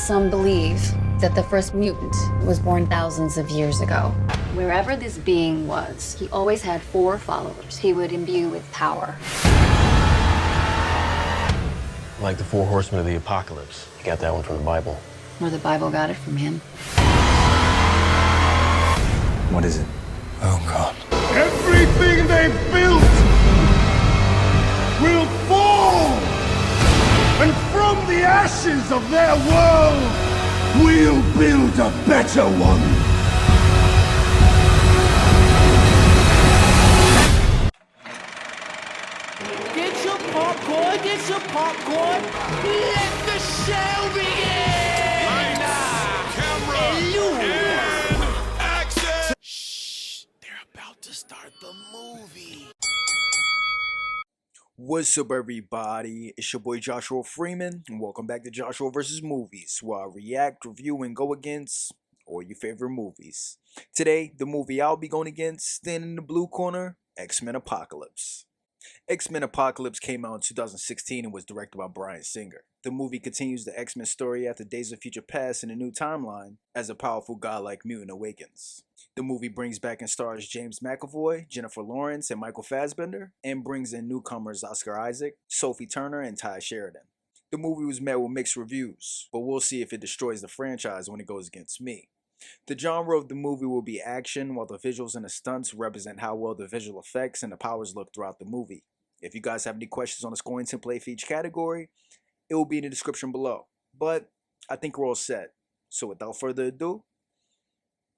Some believe that the first mutant was born thousands of years ago. Wherever this being was, he always had 4 followers he would imbue with power. Like the 4 horsemen of the apocalypse. You got that one from the Bible. Or the Bible got it from him. What is it? Oh, God. Everything they built will fall! And from the ashes of their world, we'll build a better one! Get your popcorn, get your popcorn. Let the show begin! Lights, camera, and action! Shh, they're about to start the movie. What's up, everybody? It's your boy Joshua Freeman, and welcome back to Joshua vs. Movies, where I react, review, and go against all your favorite movies. Today, the movie I'll be going against, standing in the blue corner, X-Men Apocalypse. X-Men Apocalypse came out in 2016 and was directed by Bryan Singer. The movie continues the X-Men story after Days of Future Past in a new timeline as a powerful godlike mutant awakens. The movie brings back and stars James McAvoy, Jennifer Lawrence, and Michael Fassbender, and brings in newcomers Oscar Isaac, Sophie Turner, and Ty Sheridan. The movie was met with mixed reviews, but we'll see if it destroys the franchise when it goes against me. The genre of the movie will be action, while the visuals and the stunts represent how well the visual effects and the powers look throughout the movie. If you guys have any questions on the scoring template for each category, it will be in the description below. But I think we're all set. So without further ado,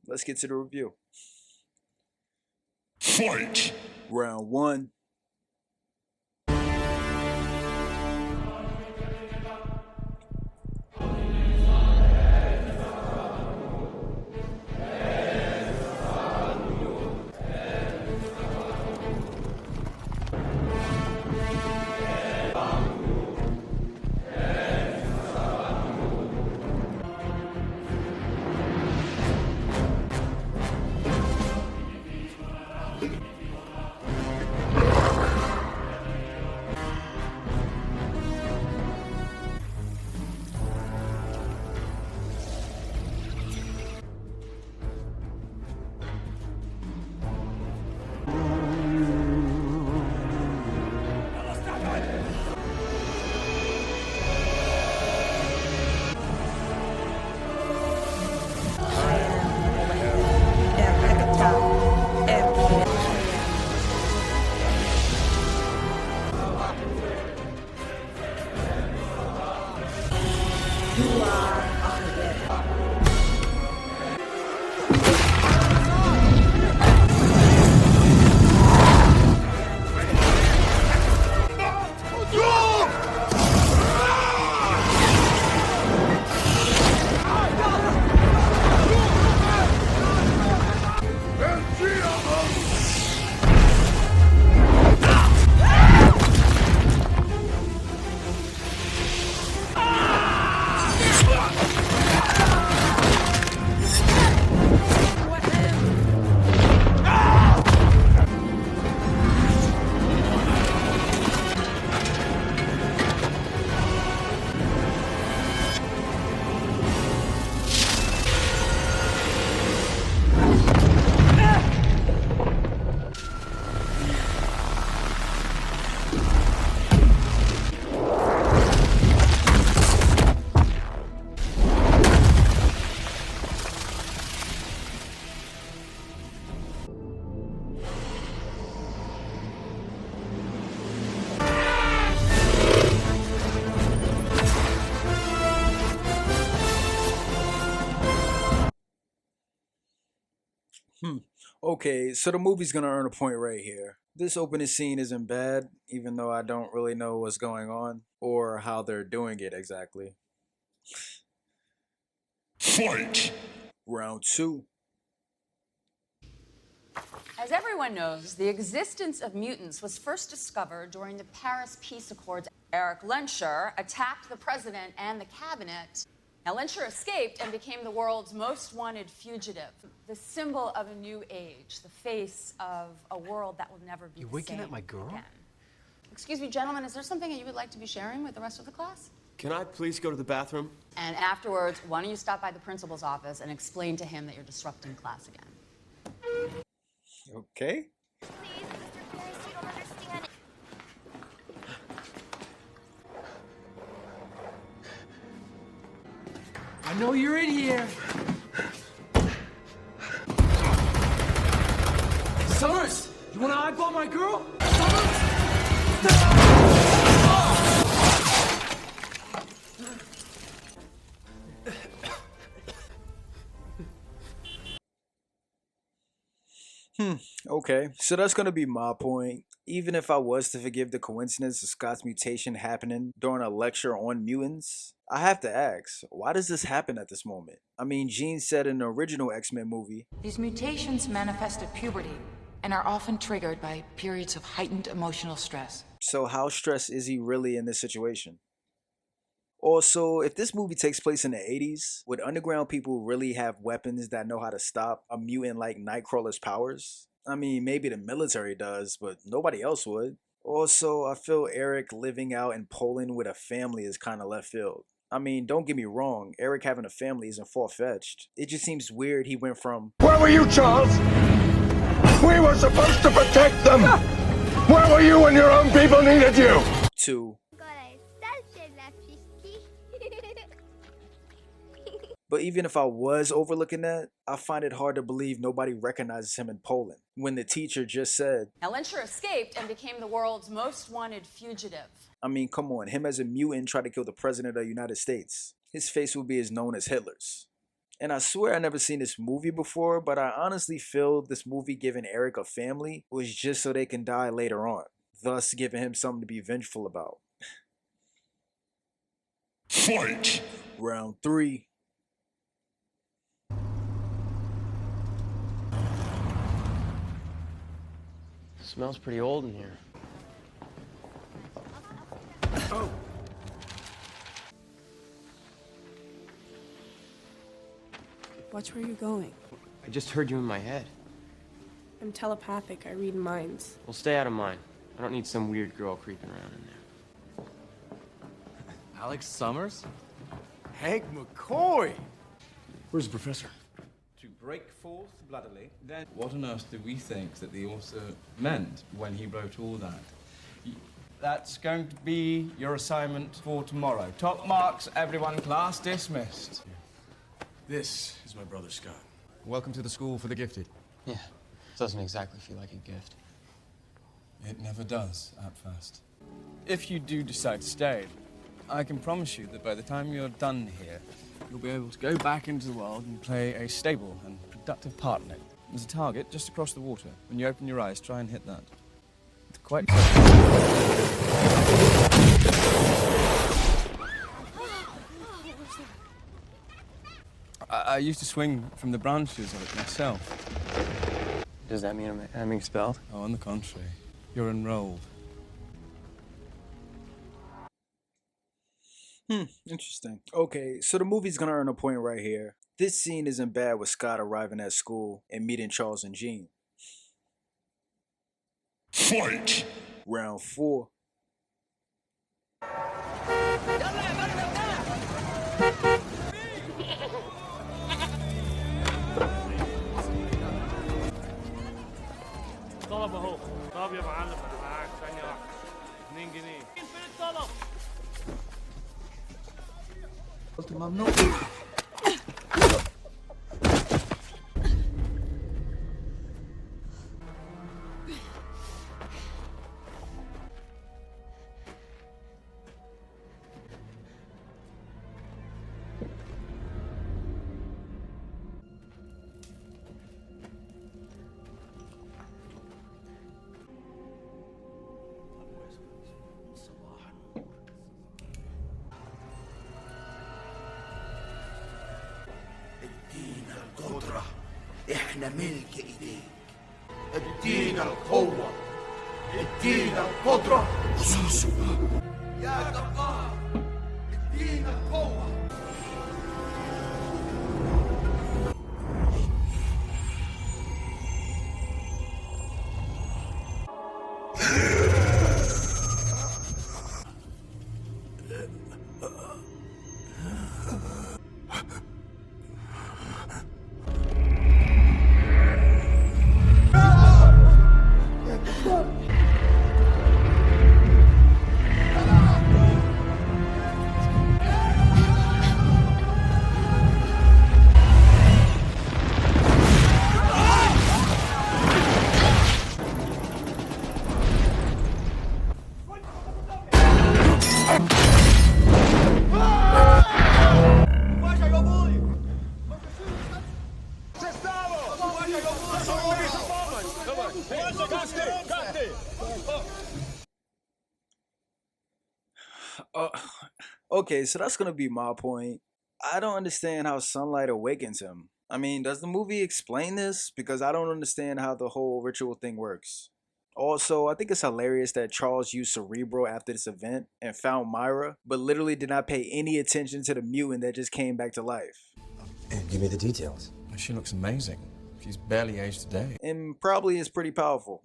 let's get to the review. Fight! Round 1. Okay, so the movie's gonna earn a point right here. This opening scene isn't bad, even though I don't really know what's going on or how they're doing it exactly. Fight! Round 2. As everyone knows, the existence of mutants was first discovered during the Paris Peace Accords. Eric Lenscher attacked the president and the cabinet. Now, Lenscher escaped and became the world's most wanted fugitive, the symbol of a new age, the face of a world that will never be the same winking at my girl? again. Excuse me, gentlemen, is there something that you would like to be sharing with the rest of the class? Can I please go to the bathroom? And afterwards, why don't you stop by the principal's office and explain to him that you're disrupting class again? Okay. Please, Mr. Ferris, you don't understand. I know you're in here. Summers, you want to eyeball my girl? Okay, so that's gonna be my point. Even if I was to forgive the coincidence of Scott's mutation happening during a lecture on mutants, I have to ask, why does this happen at this moment? I mean, Jean said in the original X-Men movie, these mutations manifest at puberty and are often triggered by periods of heightened emotional stress. so how stressed is he really in this situation? Also, if this movie takes place in the 80s, would underground people really have weapons that know how to stop a mutant like Nightcrawler's powers? I mean, maybe the military does, but nobody else would. Also, I feel Eric living out in Poland with a family is kind of left field. I mean, don't get me wrong, Eric having a family isn't far-fetched. It just seems weird he went from, Where were you, Charles? We were supposed to protect them! Where were you when your own people needed you? to, but even if I was overlooking that, I find it hard to believe nobody recognizes him in Poland when the teacher just said, Now, Lyncher escaped and became the world's most wanted fugitive. I mean, come on, him as a mutant tried to kill the president of the United States. His face would be as known as Hitler's. And I swear I never seen this movie before, but I honestly feel this movie giving Eric a family was just so they can die later on, thus giving him something to be vengeful about. Fight! Round 3. Smells pretty old in here. Oh. Watch where you're going. I just heard you in my head. I'm telepathic. I read minds. Well, stay out of mine. I don't need some weird girl creeping around in there. Alex Summers? Hank McCoy! Where's the professor? To break forth bloodily, then what on earth do we think that the author meant when he wrote all that? That's going to be your assignment for tomorrow. Top marks, everyone. Class dismissed. This is my brother Scott. Welcome to the School for the Gifted. Yeah, doesn't exactly feel like a gift. It never does at first. If you do decide to stay, I can promise you that by the time you're done here, you'll be able to go back into the world and play a stable and productive part in it. There's a target just across the water. When you open your eyes, try and hit that. It's quite I used to swing from the branches of it myself. Does that mean I'm expelled? Oh, on the contrary. You're enrolled. Interesting. Okay, so the movie's gonna earn a point right here. This scene isn't bad with Scott arriving at school and meeting Charles and Jean. Fight! Round 4. طلب اهو. طب يا معلم انا معاك ثانية واحدة. 2 جنيه. فين الطلب؟ قلت ممنوع. القدرة احنا ملك ايديك ادينا القوة ادينا القدرة سوسو يا جبار ادينا القوة Oh, okay, so that's gonna be my point. I don't understand how sunlight awakens him. I mean, does the movie explain this? Because I don't understand how the whole ritual thing works. Also, I think it's hilarious that Charles used Cerebro after this event and found Moira, but literally did not pay any attention to the mutant that just came back to life. Give me the details. She looks amazing. She's barely aged a day. And probably is pretty powerful.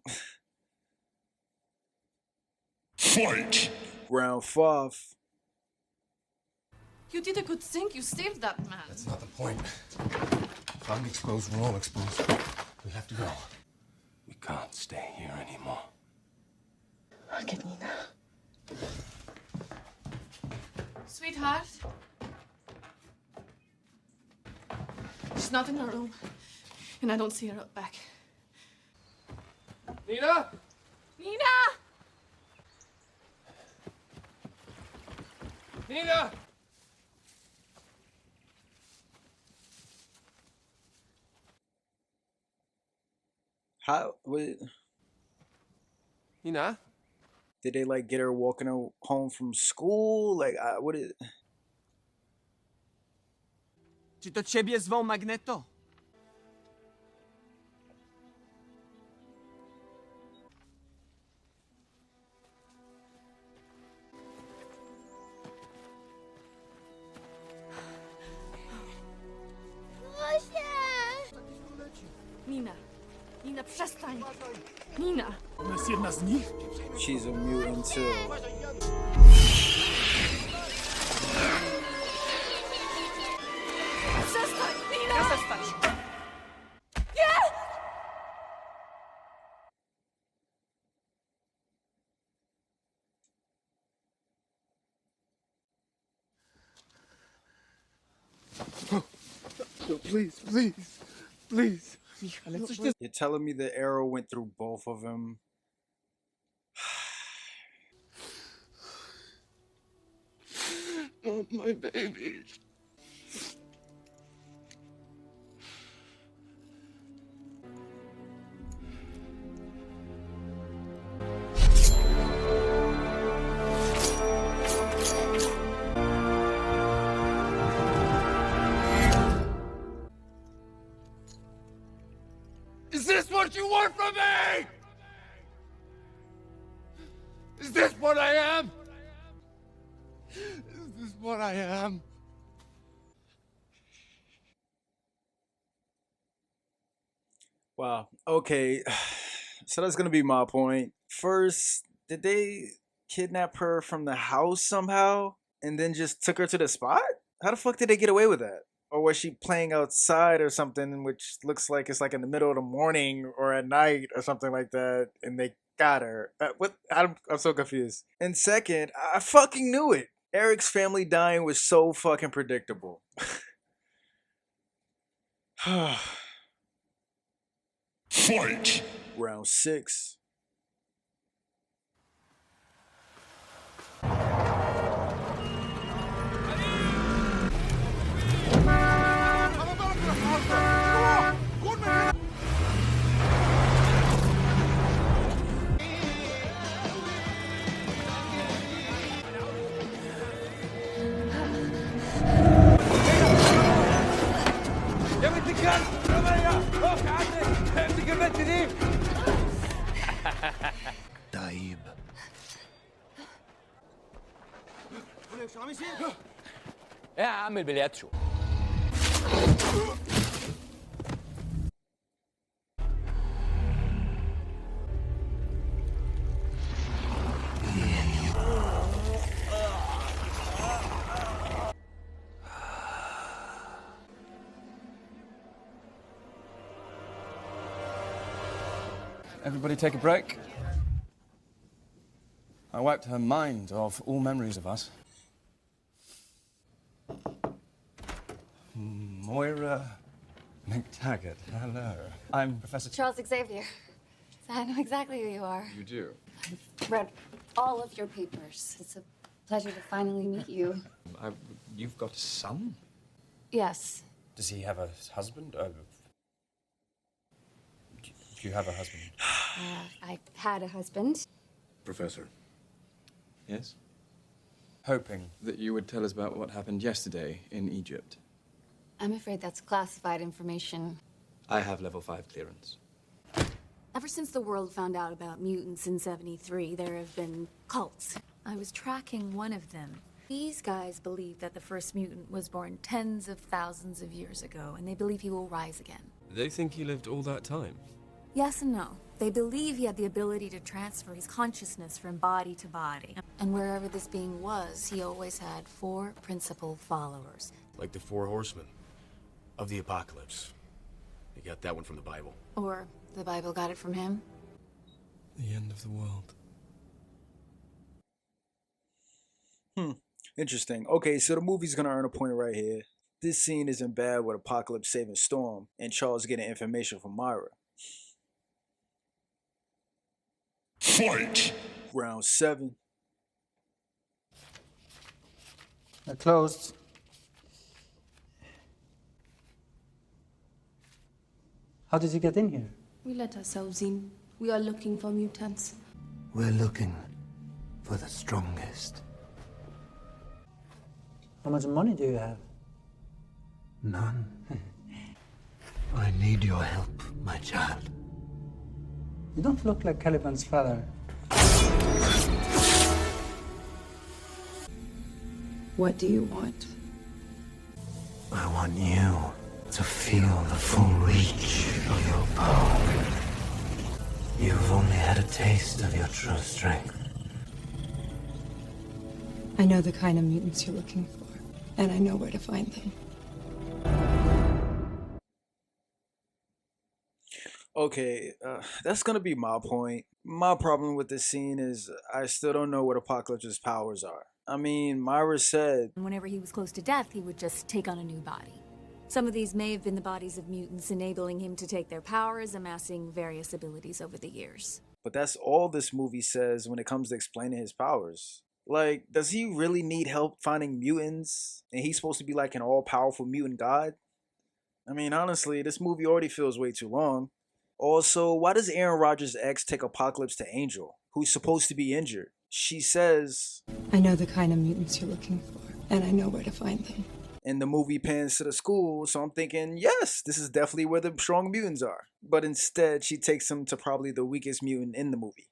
Fight! Round 5. You did a good thing. You saved that man. That's not the point. If I'm exposed, we're all exposed. We have to go. We can't stay here anymore. Nina. Sweetheart. She's not in her room. And I don't see her out back. Nina? Nina! Nina! How? Wait. Nina? Did they like get her walking home from school? Like, what is? Czy to ciebie zwą Magneto? Nina. Nina, przestań. Nina. Ona jest jedna z nich? She's a mutant too. Przestań, Nina! Przestań! Nie! No, please, please, please. You're telling me the arrow went through both of them? Oh, my baby. Is this what you want from me? Is this what I am? Is this what I am? Wow. Okay. So that's gonna be my point. First, did they kidnap her from the house somehow and then just took her to the spot? How the fuck did they get away with that? Or was she playing outside or something, which looks like it's like in the middle of the morning or at night or something like that, and they got her? What? I'm so confused. And second, I fucking knew it. Eric's family dying was so fucking predictable. Fight! Round 6. طيب. ايه يا عم البلياتشو؟ Everybody take a break. I wiped her mind of all memories of us. Moira McTaggart, hello. I'm Professor Charles Xavier. I know exactly who you are. You do? I've read all of your papers. It's a pleasure to finally meet you. You've got a son? Yes. Does he have a husband? Do you have a husband? I had a husband. Professor. Yes? hoping that you would tell us about what happened yesterday in Egypt. I'm afraid that's classified information. I have level 5 clearance. Ever since the world found out about mutants in '73, there have been cults. I was tracking one of them. These guys believe that the first mutant was born tens of thousands of years ago, and they believe he will rise again. They think he lived all that time? Yes and no. They believe he had the ability to transfer his consciousness from body to body. And wherever this being was, he always had 4 principal followers. Like the 4 horsemen of the apocalypse. They got that one from the Bible. Or the Bible got it from him. The end of the world. Interesting. Okay, so the movie's gonna earn a point right here. This scene isn't bad with Apocalypse saving Storm and Charles getting information from Moira. Fight! Round 7. They're closed. How did you get in here? We let ourselves in. We are looking for mutants. We're looking for the strongest. How much money do you have? None. I need your help, my child. You don't look like Caliban's father. What do you want? I want you to feel the full reach of your power. You've only had a taste of your true strength. I know the kind of mutants you're looking for, and I know where to find them. Okay, that's gonna be my point. My problem with this scene is I still don't know what Apocalypse's powers are. I mean, Moira said Whenever he was close to death, he would just take on a new body. Some of these may have been the bodies of mutants, enabling him to take their powers, amassing various abilities over the years. but that's all this movie says when it comes to explaining his powers. Like, does he really need help finding mutants? And he's supposed to be like an all-powerful mutant god? I mean, honestly, this movie already feels way too long. Also, why does Aaron Rodgers' ex take Apocalypse to Angel, who's supposed to be injured? She says, I know the kind of mutants you're looking for, and I know where to find them. And the movie pans to the school, so I'm thinking, yes, this is definitely where the strong mutants are. But instead, she takes him to probably the weakest mutant in the movie.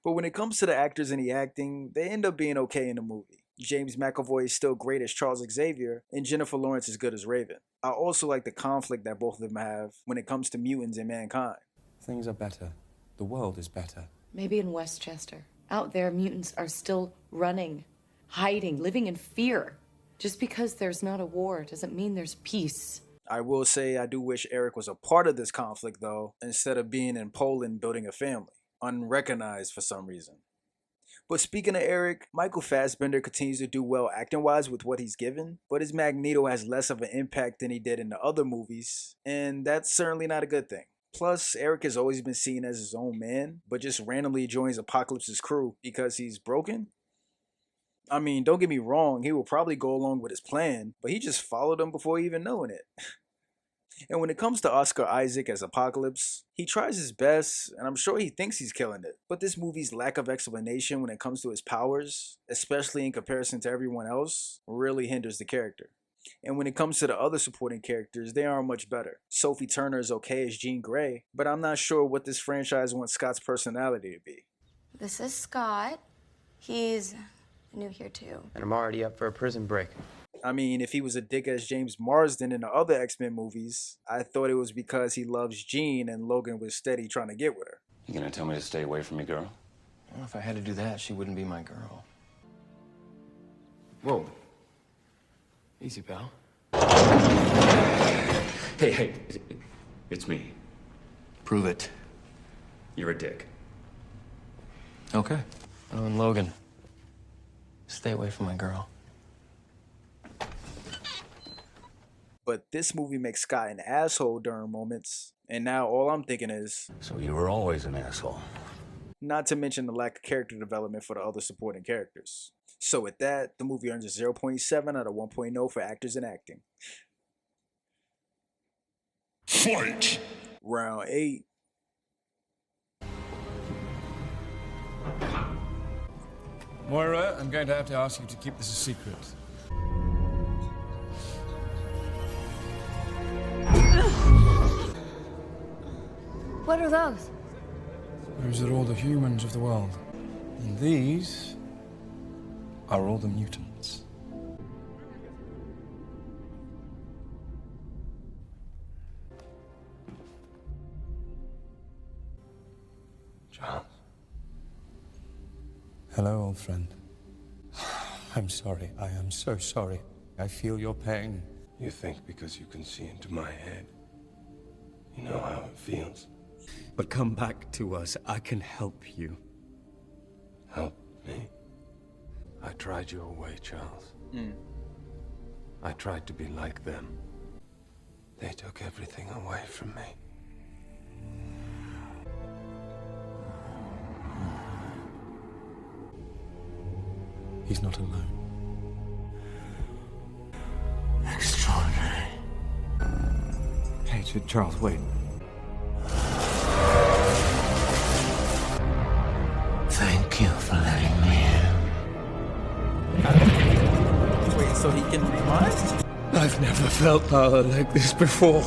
But when it comes to the actors and the acting, they end up being okay in the movie. James McAvoy is still great as Charles Xavier, and Jennifer Lawrence is good as Raven. I also like the conflict that both of them have when it comes to mutants and mankind. Things are better. The world is better. Maybe in Westchester. Out there, mutants are still running, hiding, living in fear. Just because there's not a war doesn't mean there's peace. I will say I do wish Eric was a part of this conflict, though, instead of being in Poland building a family, unrecognized for some reason. But speaking of Eric, Michael Fassbender continues to do well acting-wise with what he's given, but his Magneto has less of an impact than he did in the other movies, and that's certainly not a good thing. Plus, Eric has always been seen as his own man, but just randomly joins Apocalypse's crew because he's broken? I mean, don't get me wrong, he will probably go along with his plan, but he just followed him before even knowing it. And when it comes to Oscar Isaac as Apocalypse, he tries his best, and I'm sure he thinks he's killing it. But this movie's lack of explanation when it comes to his powers, especially in comparison to everyone else, really hinders the character. And when it comes to the other supporting characters, they aren't much better. Sophie Turner is okay as Jean Grey, but I'm not sure what this franchise wants Scott's personality to be. This is Scott. He's new here too. And I'm already up for a prison break. I mean, if he was a dick as James Marsden in the other X-Men movies, I thought it was because he loves Jean and Logan was steady trying to get with her. You gonna tell me to stay away from me, girl? Well, if I had to do that, she wouldn't be my girl. Whoa. Easy, pal. Hey, it's me. Prove it. You're a dick. Okay. Oh, and Logan, stay away from my girl. But this movie makes Scott an asshole during moments, and now all I'm thinking is, So you were always an asshole. not to mention the lack of character development for the other supporting characters. So with that, the movie earns a 0.7 out of 1.0 for actors and acting. Fight! Round 8. Moira, I'm going to have to ask you to keep this a secret. What are those? Those are all the humans of the world. And these are all the mutants. Charles. Hello, old friend. I'm sorry. I am so sorry. I feel your pain. You think because you can see into my head, you know how it feels. But come back to us. I can help you. Help me? I tried your way, Charles. I tried to be like them. They took everything away from me. He's not alone. Extraordinary. Hey, Charles, wait. Thank you for letting me in. Wait, so he can remind? I've never felt power like this before.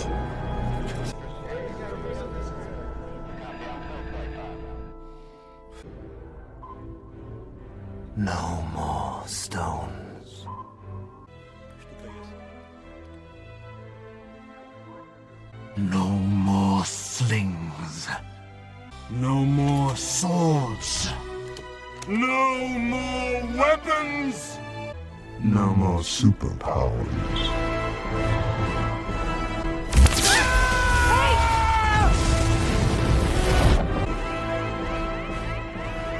No more stones. No more slings. No more swords. No more weapons! No more superpowers.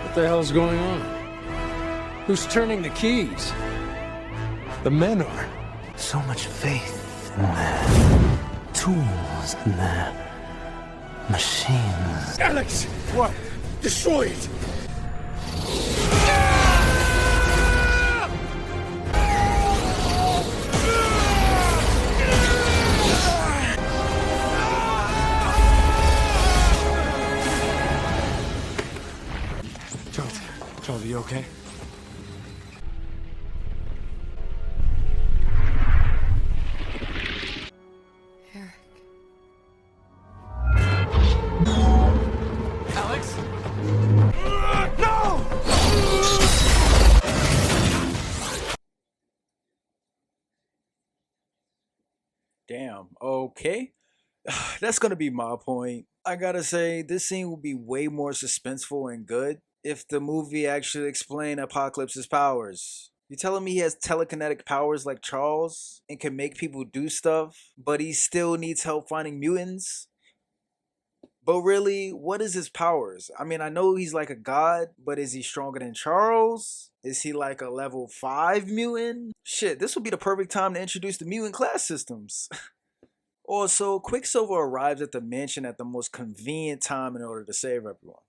What the hell's going on? Who's turning the keys? The men are. So much faith in their tools and their machines. Alex! What? Destroy it! Charles, are you okay? Alex? No! Damn, okay. That's gonna be my point. I gotta say, this scene would be way more suspenseful and good if the movie actually explained Apocalypse's powers. You telling me he has telekinetic powers like Charles and can make people do stuff, but he still needs help finding mutants? But really, what is his powers? I mean, I know he's like a god, but is he stronger than Charles? Is he like a level 5 mutant? Shit, this would be the perfect time to introduce the mutant class systems. Also, Quicksilver arrives at the mansion at the most convenient time in order to save everyone.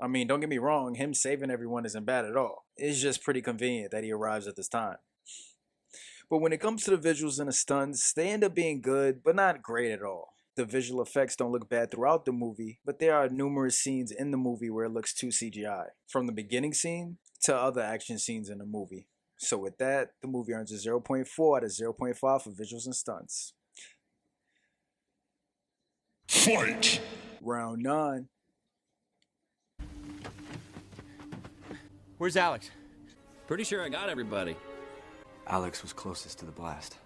I mean, don't get me wrong, him saving everyone isn't bad at all. It's just pretty convenient that he arrives at this time. But when it comes to the visuals and the stunts, they end up being good, but not great at all. The visual effects don't look bad throughout the movie, but there are numerous scenes in the movie where it looks too CGI. From the beginning scene to other action scenes in the movie. So with that, the movie earns a 0.4 out of 0.5 for visuals and stunts. Fight! Round 9. Where's Alex? Pretty sure I got everybody. Alex was closest to the blast.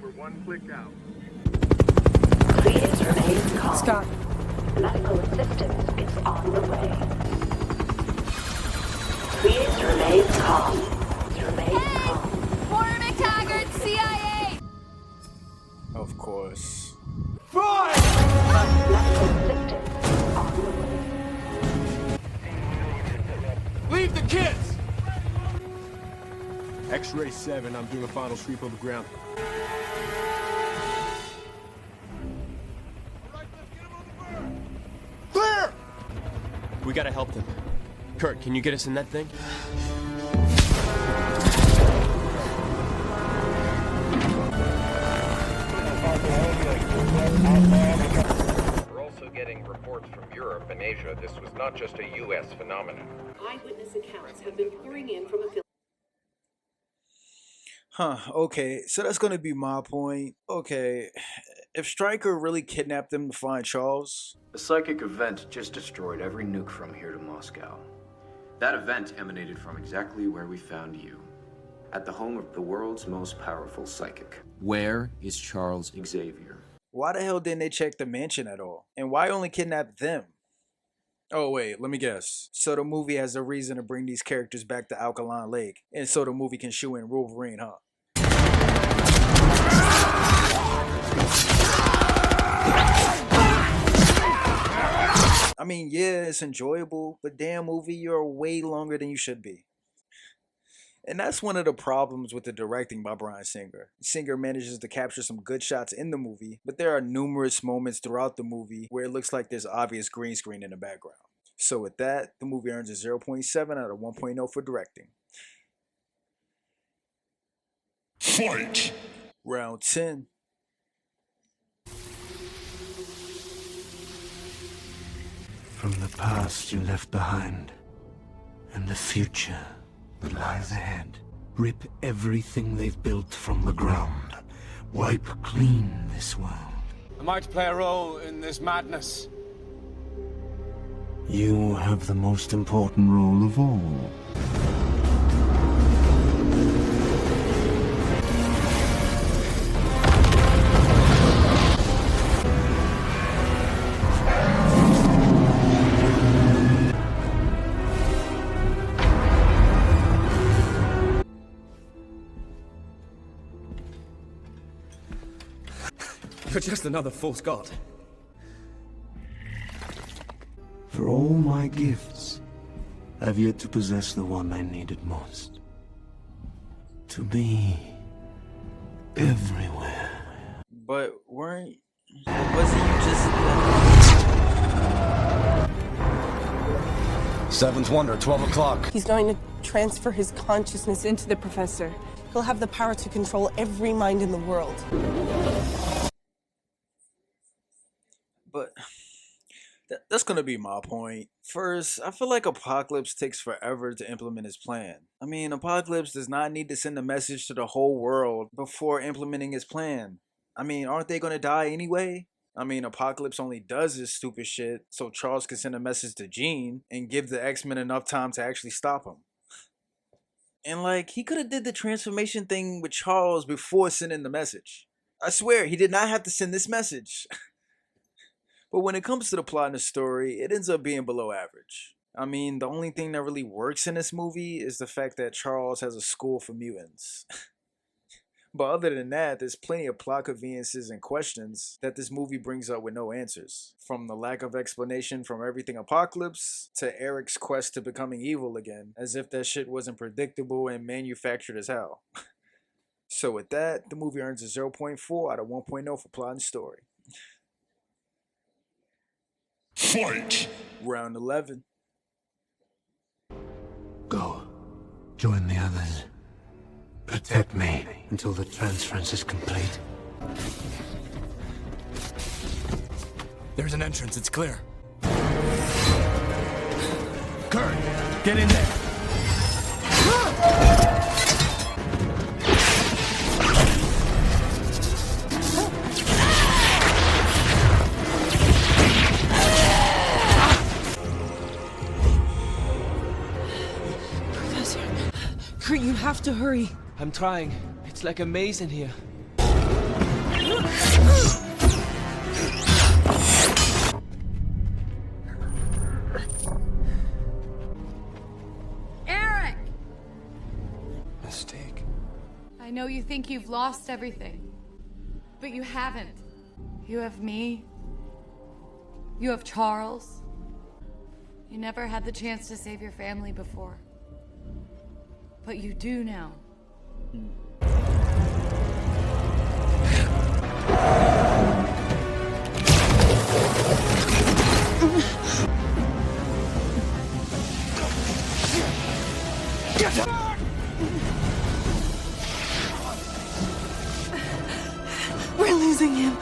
We're one click out. Please remain calm. Scott. Medical assistance is on the way. Please remain calm. Remain calm. Moira McTaggart, CIA! Of course. Fire! Medical assistance is on the way. Leave the kids! X-ray 7, I'm doing a final sweep of the ground. We gotta help them. Kurt, can you get us in that thing? We're also getting reports from Europe and Asia. This was not just a U.S. phenomenon. Eyewitness accounts have been pouring in from a village. Okay, so that's gonna be my point. Okay, if Stryker really kidnapped them to find Charles... A psychic event just destroyed every nuke from here to Moscow. That event emanated from exactly where we found you. At the home of the world's most powerful psychic. Where is Charles Xavier? Why the hell didn't they check the mansion at all? And why only kidnap them? Oh wait, let me guess. So the movie has a reason to bring these characters back to Alkaline Lake, and so the movie can shoe in Wolverine, huh? I mean, yeah, it's enjoyable, but damn movie, you're way longer than you should be. And that's one of the problems with the directing by Bryan Singer. Singer manages to capture some good shots in the movie, but there are numerous moments throughout the movie where it looks like there's obvious green screen in the background. So with that, the movie earns a 0.7 out of 1.0 for directing. Fight! Round 10. From the past you left behind, and the future that lies ahead. Rip everything they've built from the ground. Wipe clean this world. Am I to play a role in this madness? You have the most important role of all. You're just another false god. For all my gifts, I've yet to possess the one I needed most. To be everywhere. But wasn't you just... Seventh Wonder, 12 o'clock. He's going to transfer his consciousness into the Professor. He'll have the power to control every mind in the world. But that's gonna be my point. First, I feel like Apocalypse takes forever to implement his plan. I mean, Apocalypse does not need to send a message to the whole world before implementing his plan. I mean, aren't they gonna die anyway? I mean, Apocalypse only does this stupid shit so Charles can send a message to Jean and give the X-Men enough time to actually stop him. And like, he could have did the transformation thing with Charles before sending the message. I swear, he did not have to send this message. But when it comes to the plot and the story, it ends up being below average. I mean, the only thing that really works in this movie is the fact that Charles has a school for mutants. But other than that, there's plenty of plot conveniences and questions that this movie brings up with no answers. From the lack of explanation from everything Apocalypse, to Eric's quest to becoming evil again, as if that shit wasn't predictable and manufactured as hell. So with that, the movie earns a 0.4 out of 1.0 for plot and story. Fight! Round 11. Go. Join the others. Protect me until the transference is complete. There's an entrance, it's clear. Kurt, get in there. Kurt, you have to hurry. I'm trying. It's like a maze in here. Eric! Mistake. I know you think you've lost everything, but you haven't. You have me. You have Charles. You never had the chance to save your family before. But you do now. killing him.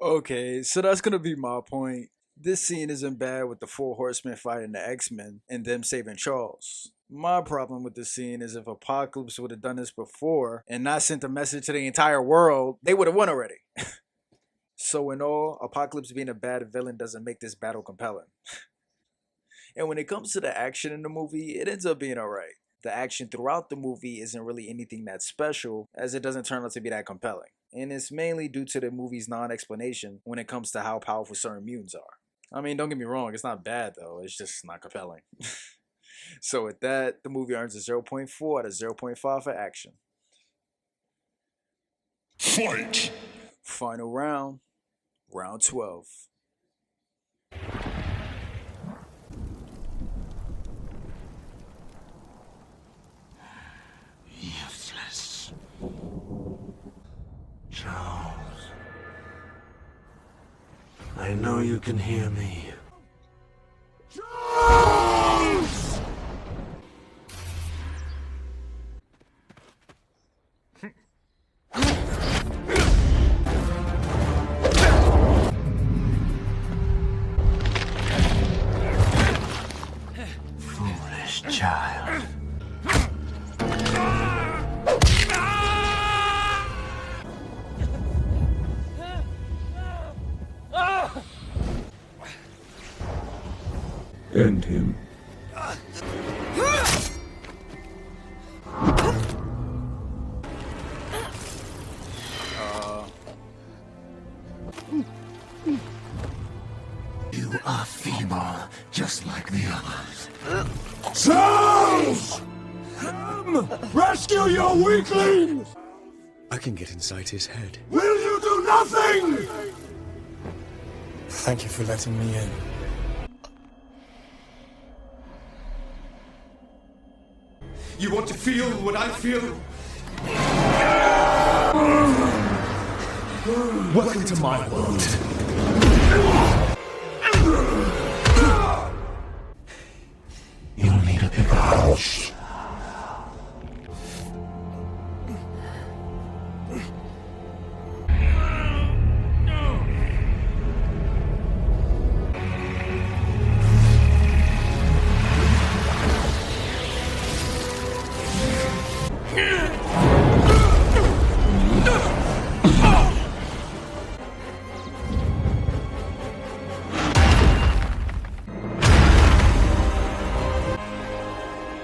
Okay, so that's gonna be my point. This scene isn't bad with the Four Horsemen fighting the X-Men and them saving Charles. My problem with this scene is if Apocalypse would have done this before and not sent a message to the entire world, they would have won already. So in all, Apocalypse being a bad villain doesn't make this battle compelling. And when it comes to the action in the movie, it ends up being alright. The action throughout the movie isn't really anything that special, as it doesn't turn out to be that compelling. And it's mainly due to the movie's non-explanation when it comes to how powerful certain mutants are. I mean, don't get me wrong, it's not bad though, it's just not compelling. So with that, the movie earns a 0.4 out of 0.5 for action. Fight! Final round, round 12. Useless. Charles. I know you can hear me. Charles! Foolish child. End him. You are feeble, just like the others. Charles! Come! Rescue your weaklings! I can get inside his head. Will you do nothing? Thank you for letting me in. You want to feel what I feel? Welcome to my world. You'll need a bigger house.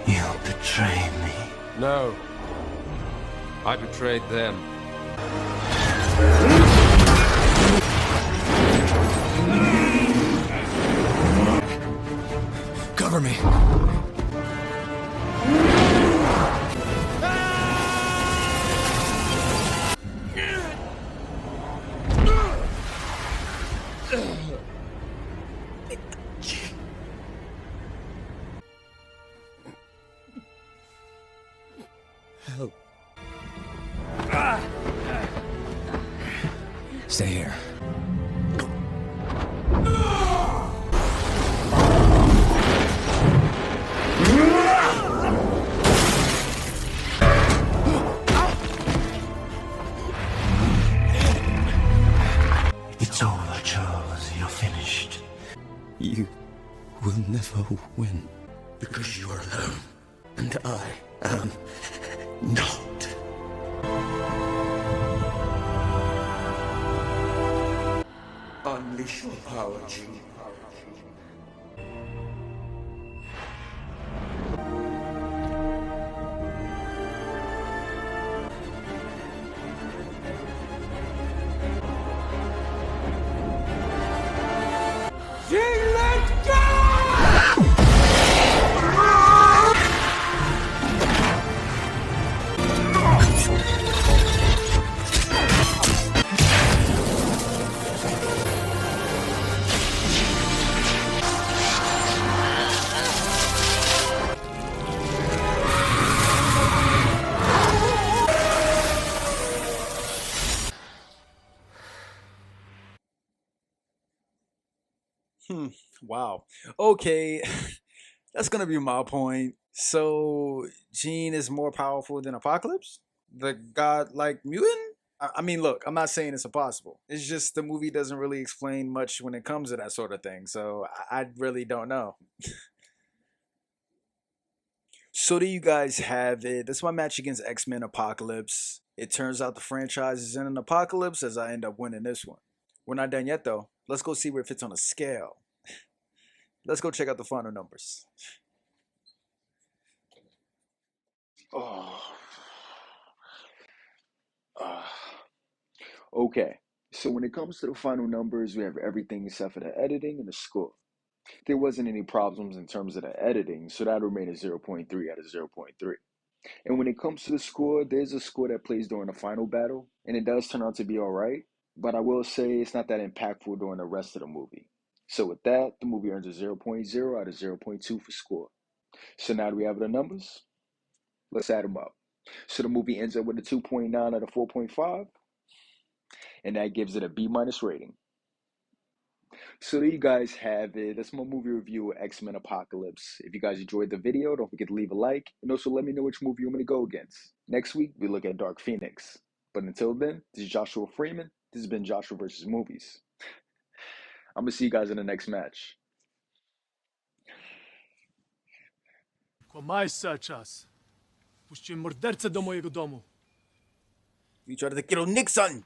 You'll betray me. No. I betrayed them. Cover me. Help. Stay here. It's over, Charles. You're finished. You will never win. Because you are alone. And I am not. Unleash your power, Jean. Wow. Okay. That's gonna be my point. So Jean is more powerful than Apocalypse? The god-like mutant? I mean, look, I'm not saying it's impossible. It's just the movie doesn't really explain much when it comes to that sort of thing. So I really don't know. So there you guys have it. That's my match against X-Men Apocalypse. It turns out the franchise is in an apocalypse as I end up winning this one. We're not done yet though. Let's go see where it fits on a scale. Let's go check out the final numbers. Oh. Okay, so when it comes to the final numbers, we have everything except for the editing and the score. There wasn't any problems in terms of the editing, so that remained a zero point 0.3 out of 0.3. And when it comes to the score, there's a score that plays during the final battle, and it does turn out to be alright, but I will say it's not that impactful during the rest of the movie. So with that, the movie earns a 0.0 out of 0.2 for score. So now that we have the numbers, let's add them up. So the movie ends up with a 2.9 out of 4.5, and that gives it a B minus rating. So there you guys have it. That's my movie review of X-Men Apocalypse. If you guys enjoyed the video, don't forget to leave a like, and also let me know which movie you want me to go against. Next week, we look at Dark Phoenix. But until then, this is Joshua Freeman. This has been Joshua vs. Movies. I'm going to see you guys in the next match. Kłamajcie czas. Puściłem mordercę do mojego domu. You try to kill Nixon!